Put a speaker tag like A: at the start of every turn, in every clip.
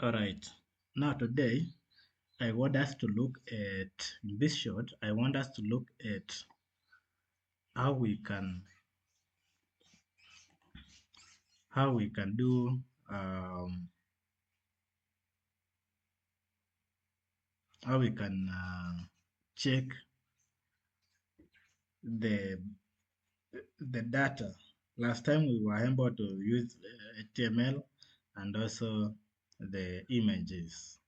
A: All right. Now today I want us to look at in this short. I want us to look at how we can do how we can check the the data. Last time we were able to use HTML and also the images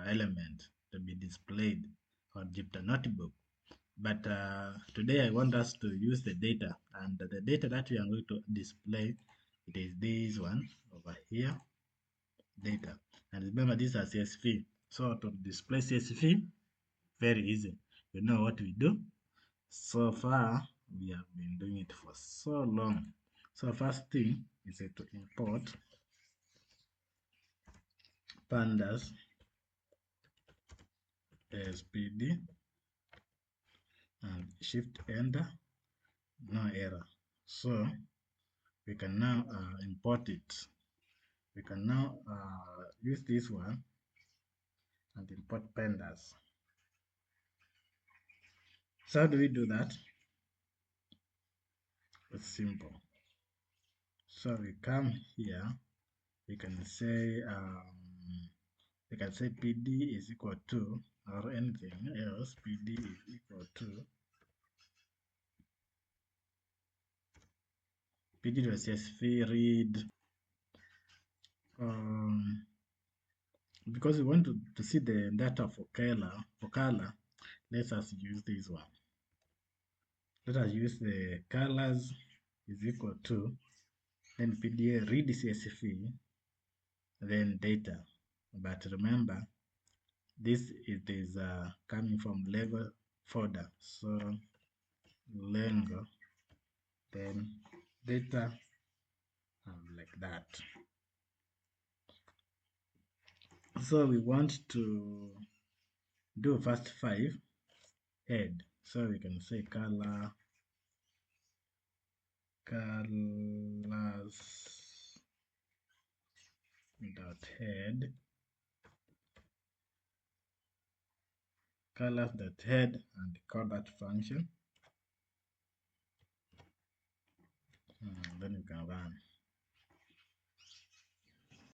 A: element to be displayed on Jupyter Notebook. But today I want us to use the data, and the data that we are going to display, it is this one over here, data. And remember, these are CSV. So to display CSV, very easy. You know what we do. So far, we have been doing it for so long. So first thing is to import pandas SPD and shift enter, no error. So we can now import it. We can now use this one and import pandas. So how do we do that? It's simple. So we come here, we can say PD is equal to, or anything else, PD is equal to PD.csv read, because we want to see the data for color, let us use this one. Let us use the colors is equal to, then PDA read CSV, then data. But remember, this is coming from Lego folder. So Lego, then data, like that. So we want to do first 5 head. So we can say colors dot head, colors dot head, and call that function. Then you can run.